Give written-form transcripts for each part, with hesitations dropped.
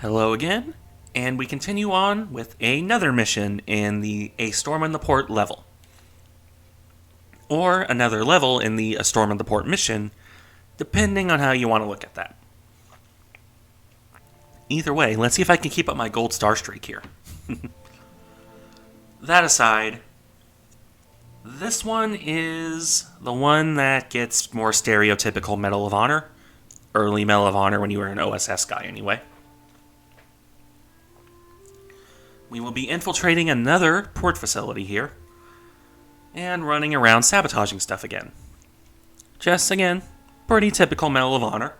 Hello again, and we continue on with another mission in the A Storm in the Port level. Or another level in the A Storm in the Port mission, depending on how you want to look at that. Either way, let's see if I can keep up my gold star streak here. That aside, this one is the one that gets more stereotypical Medal of Honor. Early Medal of Honor when you were an OSS guy anyway. We will be infiltrating another port facility here, and running around sabotaging stuff again. Just, again, pretty typical Medal of Honor,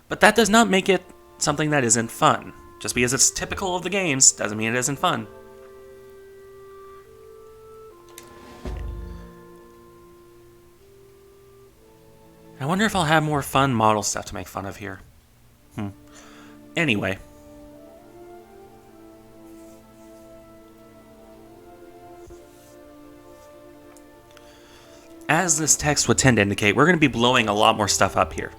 but that does not make it something that isn't fun. Just because it's typical of the games doesn't mean it isn't fun. I wonder if I'll have more fun model stuff to make fun of here. Anyway. As this text would tend to indicate, we're going to be blowing a lot more stuff up here.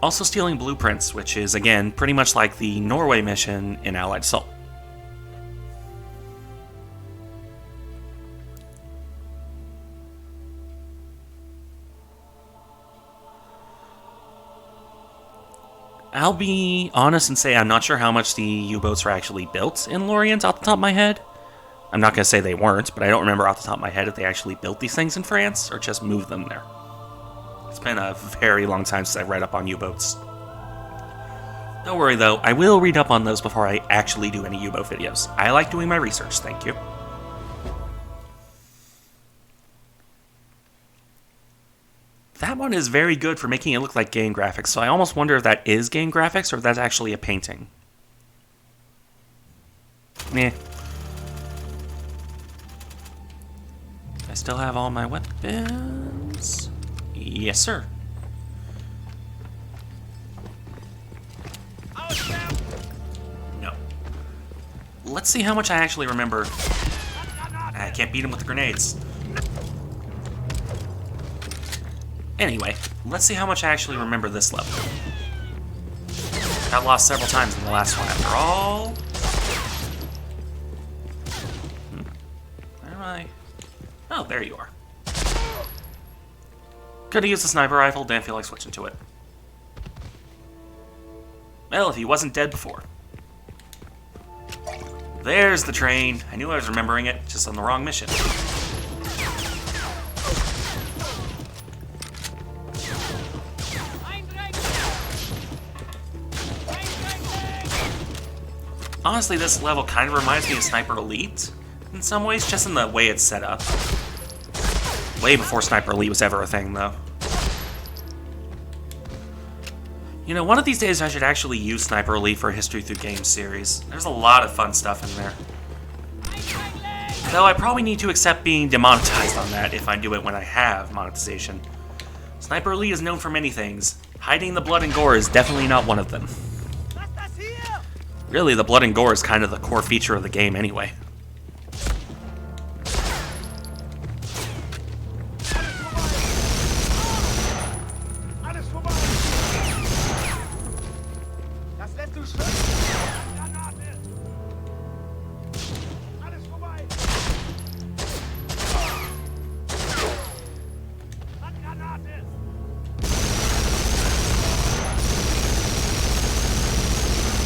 Also stealing blueprints, which is, again, pretty much like the Norway mission in Allied Assault. I'll be honest and say I'm not sure how much the U-boats were actually built in Lorient off the top of my head. I'm not going to say they weren't, but I don't remember off the top of my head if they actually built these things in France or just moved them there. It's been a very long time since I read up on U-boats. Don't worry though, I will read up on those before I actually do any U-boat videos. I like doing my research, thank you. That one is very good for making it look like game graphics, so I almost wonder if that is game graphics or if that's actually a painting. Meh. I still have all my weapons. Yes, sir. No. Let's see how much I actually remember. I can't beat him with the grenades. Anyway, let's see how much I actually remember this level. Got lost several times in the last one after all. Where am I? Oh, there you are. Could've used the sniper rifle, didn't feel like switching to it. Well, if he wasn't dead before. There's the train. I knew I was remembering it, just on the wrong mission. Honestly, this level kind of reminds me of Sniper Elite in some ways, just in the way it's set up. Way before Sniper Elite was ever a thing, though. You know, one of these days I should actually use Sniper Elite for a History Through Games series. There's a lot of fun stuff in there. Though I probably need to accept being demonetized on that if I do it when I have monetization. Sniper Elite is known for many things. Hiding the blood and gore is definitely not one of them. Really, the blood and gore is kind of the core feature of the game anyway.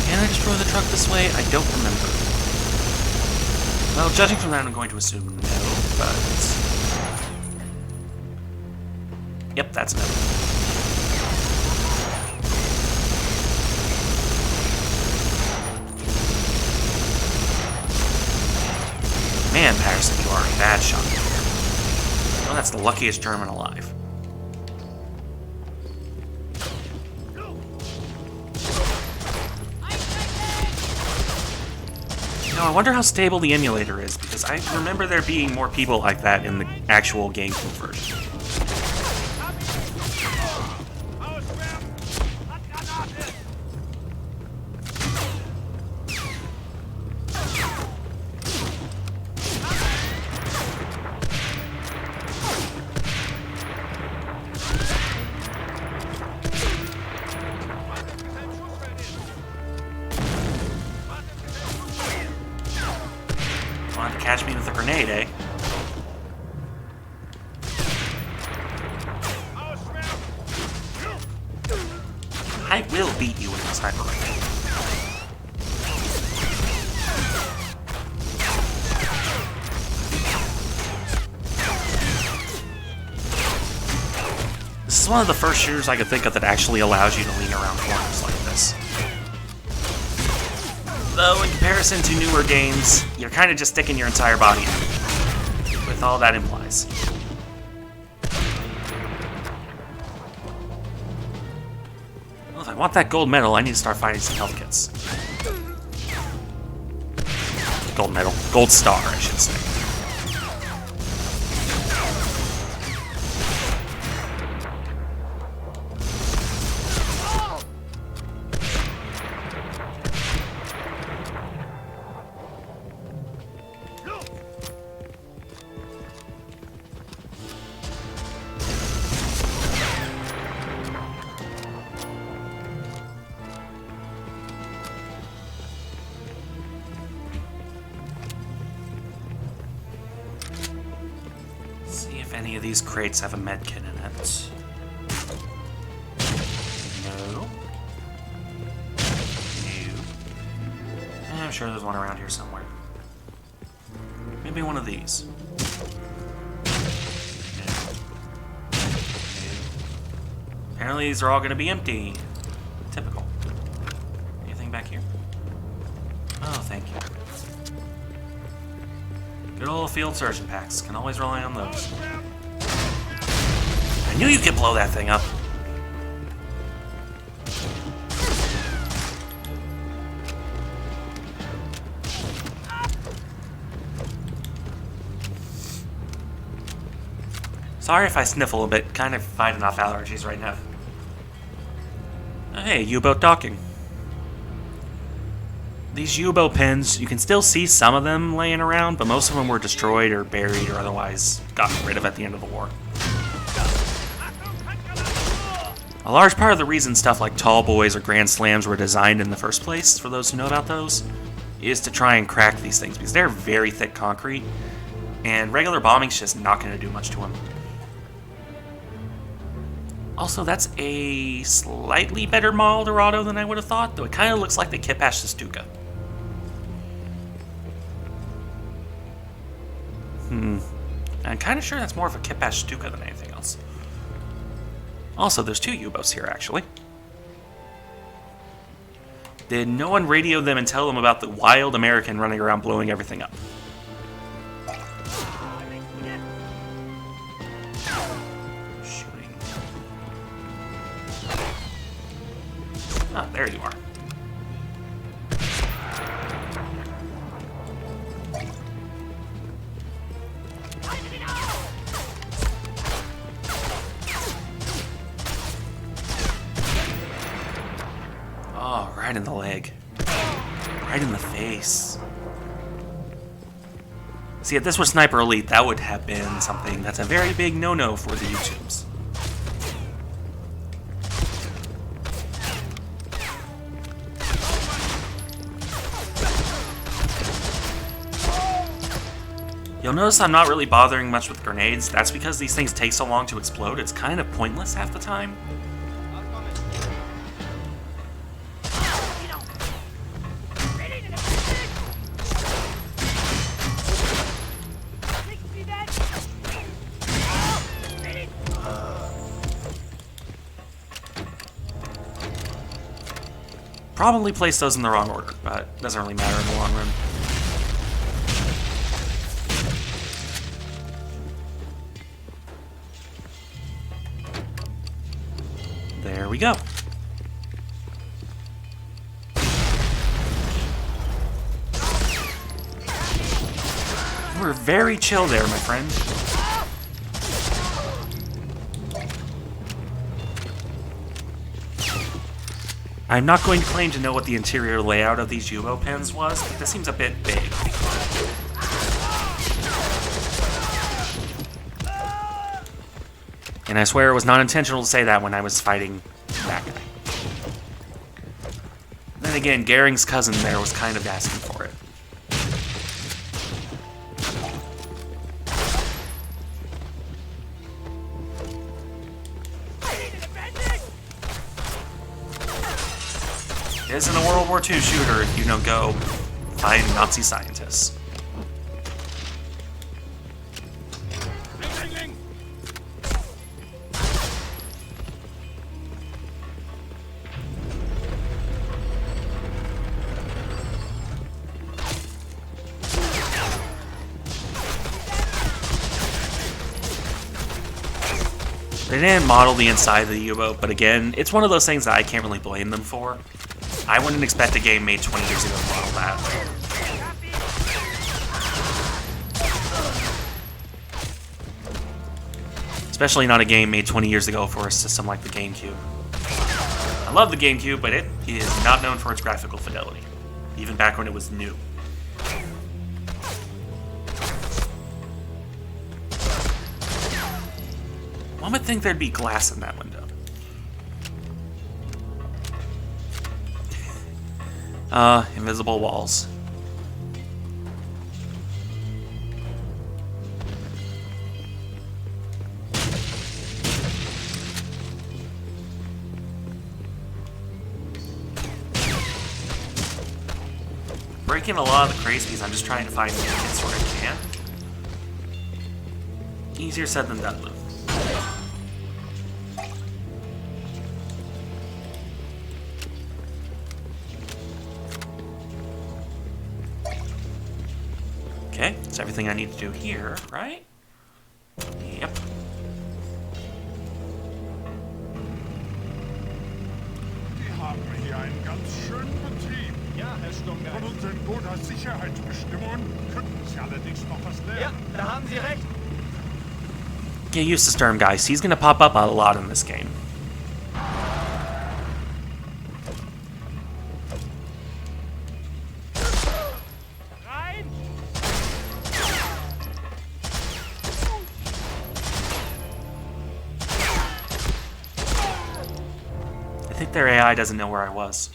Can I destroy the truck this way? I don't remember. Well, judging from that, I'm going to assume no, but... Yep, that's no. Man, Patterson, you are a bad shot. Well, that's the luckiest German alive. I wonder how stable the emulator is, because I remember there being more people like that in the actual GameCube version. catch me with a grenade, eh? I will beat you with a sniper rifle. This is one of the first shooters I could think of that actually allows you to lean around corners like this. Though, in comparison to newer games, you're kind of just sticking your entire body out, with all that implies. Well, if I want that gold medal, I need to start finding some health kits. Gold medal. Gold star, I should say. Any of these crates have a med kit in it? No. No. I'm sure there's one around here somewhere. Maybe one of these. No. No. Apparently these are all going to be empty. Typical. Anything back here? Oh, thank you. Good old field surgeon packs. Can always rely on those. I knew you could blow that thing up. Sorry if I sniffle a bit. Kind of fighting off allergies right now. Hey, U-boat docking. These U-boat pins, you can still see some of them laying around, but most of them were destroyed or buried or otherwise gotten rid of at the end of the war. A large part of the reason stuff like tall boys or grand slams were designed in the first place, for those who know about those, is to try and crack these things, because they're very thick concrete, and regular bombing's just not going to do much to them. Also, that's a slightly better model Dorado than I would have thought, though it kind of looks like the Kipash Stuka. I'm kind of sure that's more of a Kipash Stuka than anything else. Also, there's two U-boats here, actually. Did no one radio them and tell them about the wild American running around blowing everything up? Shooting. Ah, there you are. Oh, right in the leg. Right in the face. See, if this were Sniper Elite, that would have been something that's a very big no-no for the YouTubes. You'll notice I'm not really bothering much with grenades. That's because these things take so long to explode, it's kind of pointless half the time. Probably placed those in the wrong order, but it doesn't really matter in the long run. There we go. You were very chill there, my friend. I'm not going to claim to know what the interior layout of these U-boat pens was, but this seems a bit big. And I swear it was not intentional to say that when I was fighting that guy. Then again, Goering's cousin there was kind of asking for it. It isn't a World War II shooter if you don't go find Nazi scientists. They didn't model the inside of the U-boat, but again, it's one of those things that I can't really blame them for. I wouldn't expect a game made 20 years ago to model that. Especially not a game made 20 years ago for a system like the GameCube. I love the GameCube, but it is not known for its graphical fidelity, even back when it was new. One would think there'd be glass in that window. Invisible walls. Breaking a lot of the crates because I'm just trying to find new hits where I can. Easier said than done, though. Okay, that's everything I need to do here, right? Yep. Die haben hier einen ganz schönen Betrieb. Ja, Herr Sturmgeist. Von unseren Sicherheitsbestimmungen könnten Sie allerdings noch was lernen. Ja, da haben Sie recht. Get used to Sturmgeist. He's gonna pop up a lot in this game. I think their AI doesn't know where I was.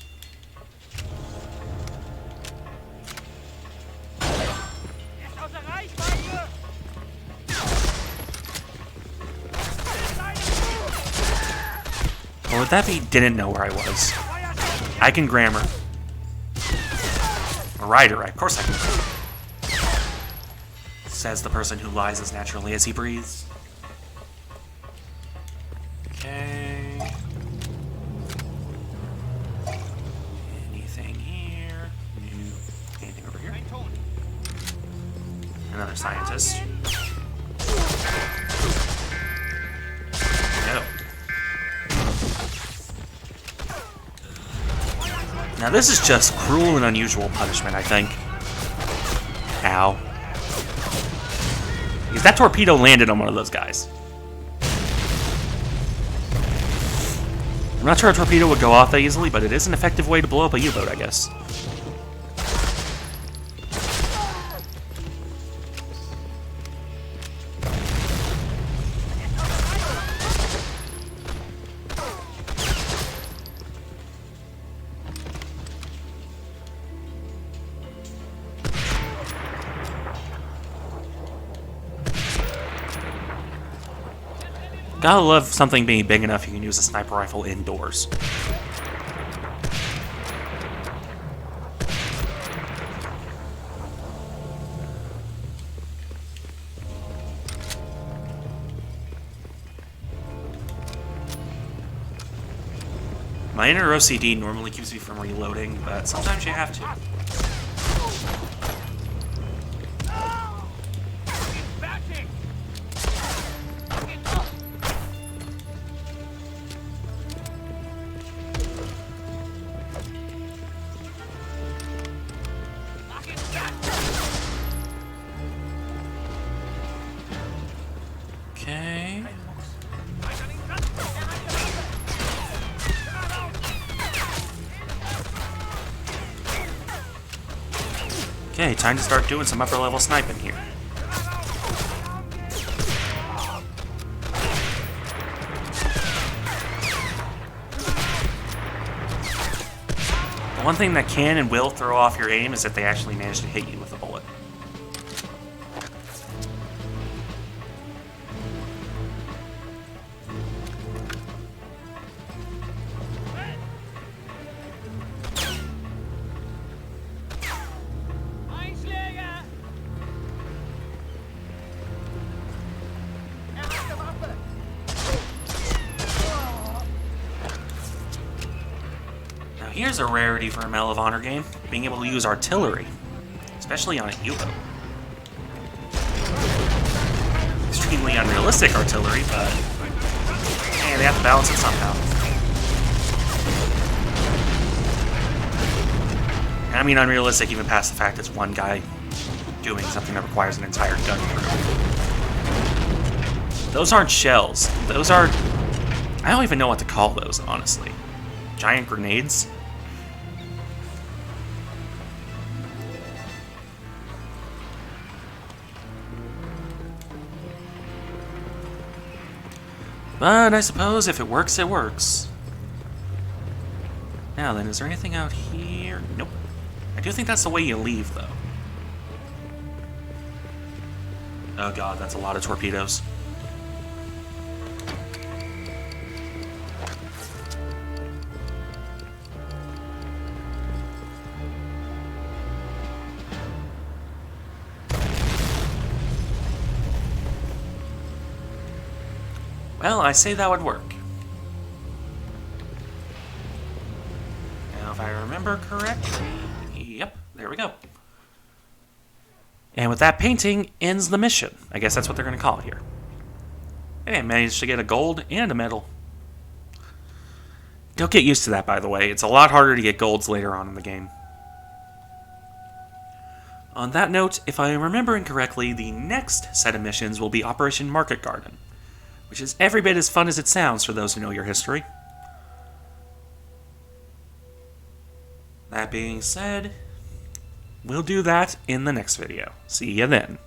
Or would that be didn't know where I was? I can grammar. A writer, of course I can. Says the person who lies as naturally as he breathes. Okay. Anything here? No. Anything over here? Another scientist. No. Now this is just cruel and unusual punishment, I think. Ow. Because that torpedo landed on one of those guys. I'm not sure a torpedo would go off that easily, but it is an effective way to blow up a U-boat, I guess. Gotta love something being big enough you can use a sniper rifle indoors. My inner OCD normally keeps me from reloading, but sometimes you have to. Okay. Okay, time to start doing some upper level sniping here. The one thing that can and will throw off your aim is if they actually manage to hit you with a bullet. here's a rarity for a Medal of Honor game, being able to use artillery, especially on a U-boat. Extremely unrealistic artillery, but hey, they have to balance it somehow. And I mean unrealistic even past the fact it's one guy doing something that requires an entire gun crew. Those aren't shells. Those are... I don't even know what to call those, honestly. Giant grenades? But I suppose if it works, it works. Now then, is there anything out here? Nope. I do think that's the way you leave, though. Oh god, that's a lot of torpedoes. Well, I say that would work. Now, if I remember correctly... Yep, there we go. And with that painting, ends the mission. I guess that's what they're going to call it here. And I managed to get a gold and a medal. Don't get used to that, by the way. It's a lot harder to get golds later on in the game. On that note, if I am remembering correctly, the next set of missions will be Operation Market Garden, which is every bit as fun as it sounds for those who know your history. That being said, we'll do that in the next video. See ya then.